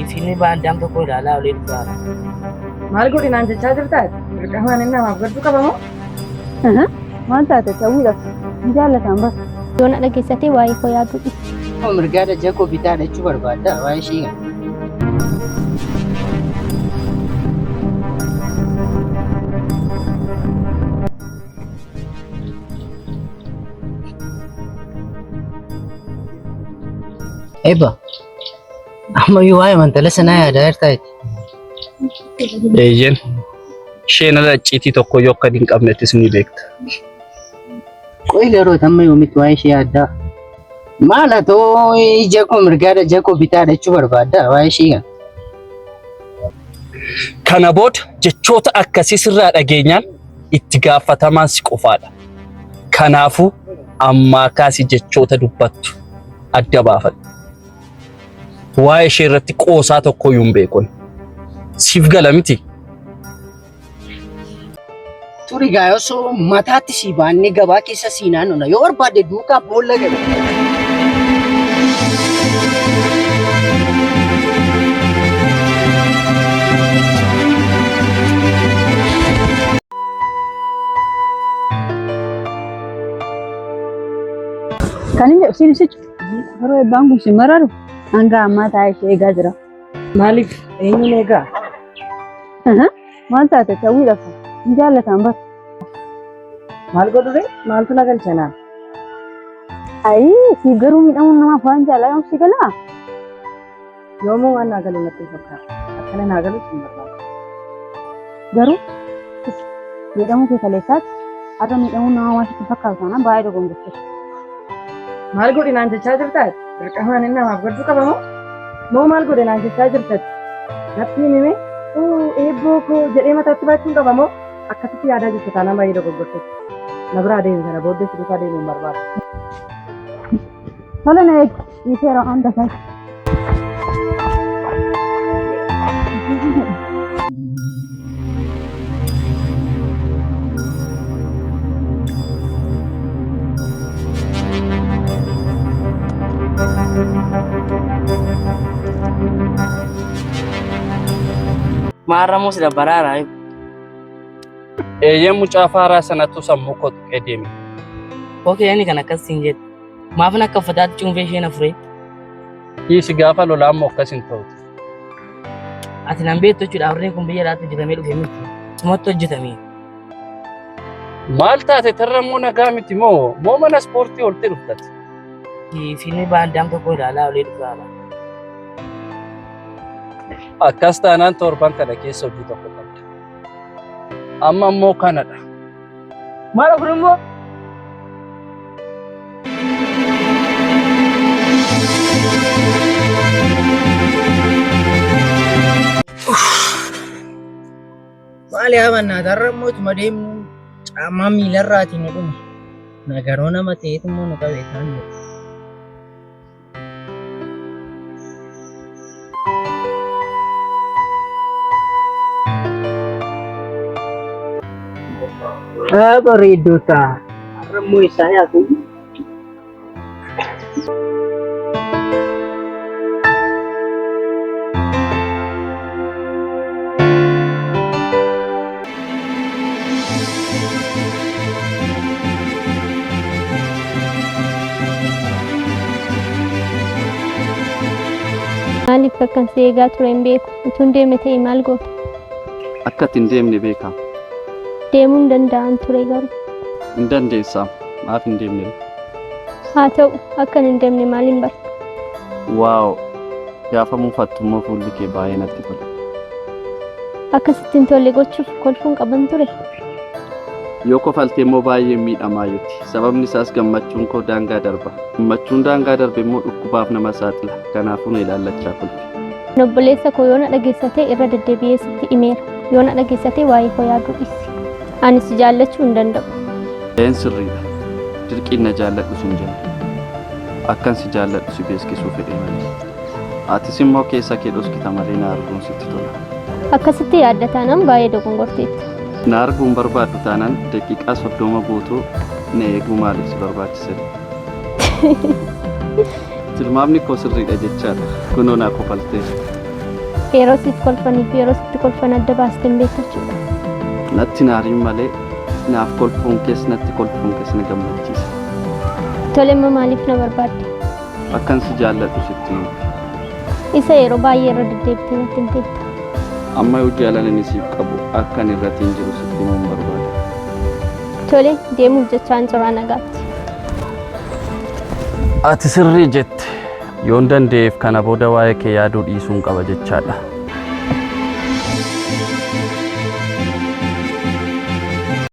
Fiilmii baandaan tokko ilaalaa olee dhufaa. Maal godhinaan jechaa jirtaati? Dirqamaan inni namaaf gaddu qabamoo? Maal taate ta'uudhaaf hin jaallatan bara. Yoona dhageessatee waa'ee koo yaaduu dhiisi. Mirgaada jakoo bitaa dhachuu barbaadda waa'ee ishee kana. Eba, amma yoo waa'ee mantala sanaa yaadaa jirtaati. Eeyyen isheen ala icciitii tokko yoo akka hin qabnettis ni beekta. Qoy garuu amma yoomitti waa'ee ishee yaaddaa? Maal haa ta'u jakoo mirgaada jakoo bitaa dhachuu barbaadda waa'ee ishee kana. Kana booda jechoota akkasii sirraa dhageenyaan itti gaafatamaan si qofaadha. Kanaafuu ammaa kaasii jechoota dubbattu adda baafadhu. Waa'ee ishee irratti qoosaa tokko iyyuu hin beekun. Siif gala miti. Turi gaa osoo mataatti si baannee gabaa keessa si naannona yoo barbaadde duukaa boolla gala. Kan inni ibsiin isichu yeroo eebbaan kun si mararu hanga ammaa taa'ee ishee eegaa jira. Maaliif eenyuun eegaa? Maal taate ta'uudhaaf hin jaallatan bara. Maal godhure? Maaltu na galchanaa? Si garuu miidhamuun namaaf waan jaalladhamu si galaa? Yoomuu waan naa galu natti fakkaata. Akkana naa galu sin barbaada. Garuu miidhamuu kee kaleessaatti har'a miidhamuun namaa waan sitti fakkaatu taanaan baay'ee dogongorteessa. Maal godhinaan jechaa jirtaati? Dirqamaan inni namaaf gaddu qabamoo? Moo maal godhinaan jechaa jirtati? Natti himime eebboo koo jedhee mataatti baachuun qabamoo? Akkasitti yaadaa jirtu taanaan baay'ee dogoggorteessa. Na biraa deemu kana booddee si dhufaa deemuun barbaada. Tola na eegi dhiiseera hunda isaa. Maarramoo sida baraaraa. Eeyyen mucaa faaraa sanattu sammuu koo tuqee deeme. Okey inni kan akkasiin jedhu. Maafin akka uffataatti cuunfee isheen afuree. Dhiisi gaafa lolaa immoo akkas hin ta'u. Ati nan beektu jechuudha warreen kun biyya alaatti hojjetamee dhufe miti. Sumatti hojjetamee. Maal taate tarrammoo nagaa miti moo mana ispoortii oltee dhuftati? Fiilmii baandaan tokko ilaalaa olee dhufaa. Akkas taanaan torban kana keessa hojii tokko qabda. Amma immoo kanadha. Maal afur immoo? Maal yaabannaa tarrammoo tuma deemnu caammaa miilarraatiin nu dhume. Nagaroo nama ta'eetu immoo nu qabee kaan jedhu. Bareedoota rammoo isaa yaatu. Maaliif akkan si eegaa ture hin beeku. Utuu hin deemne ta'e maal goota? Akka itti hin deemne beekaa. Deemuu hin danda'an ture garuu. Hin dandeessaa. Maaf hin deemne? Haa ta'u akkan hin deemne maaliin bara? Waaw. Gaafa muufattu immoo fuulli kee baay'ee natti tola. Akkasittiin tolle gochuuf kolfuun qaban ture. Yoo kofaltee immoo baay'ee miidhamaa jirti. Sababni isaas gammachuun koo daangaa darba. Gammachuun daangaa darbe immoo dhukkubaaf nama saaxila. Kanaafuu na ilaallachaa kolfi. Obboleessa koo yoona dhageessatee irra deddeebi'ee sitti himeera. Yoona dhageessatee waa'ee koo yaaduu dhiisi. Ani si jaallachuu hin danda'u. Een sirriidha. Dirqiin na jaalladhu sin jenna. Akkan si jaalladhu si beeskisuu fedhee malee. Atis immoo keessa kee dhoskita malee na arguun sitti tola. Akkasitti yaadda taanaan baay'ee dogongorteetta. Na arguun barbaaddu taanaan daqiiqaa 30 guutuu na eeguu maaliif si barbaachise? Tilmaamni koo sirriidha jechaadha. Kunoo naa kofaltee. yeroo sitti kolfanii fi yeroo sitti kolfan adda baastee beektu jechuudha. Natti naariin malee naaf kolfuun keessa natti kolfuun keessa na gammachiisa. Tole immoo maaliif na barbaadde? Akkan si jaalladhu sitti himu. Isa yeroo baay'ee irra deddeebitee natti himte. Amma yoo jaalalani siif qabu akkan irratti hin jiru sitti himuun barbaada. Tole deemuuf jechaan jiraa nagaatti. Ati sirrii jette yoon dandeef kana booda waa'ee kee yaaduu dhiisuun qaba jechaadha.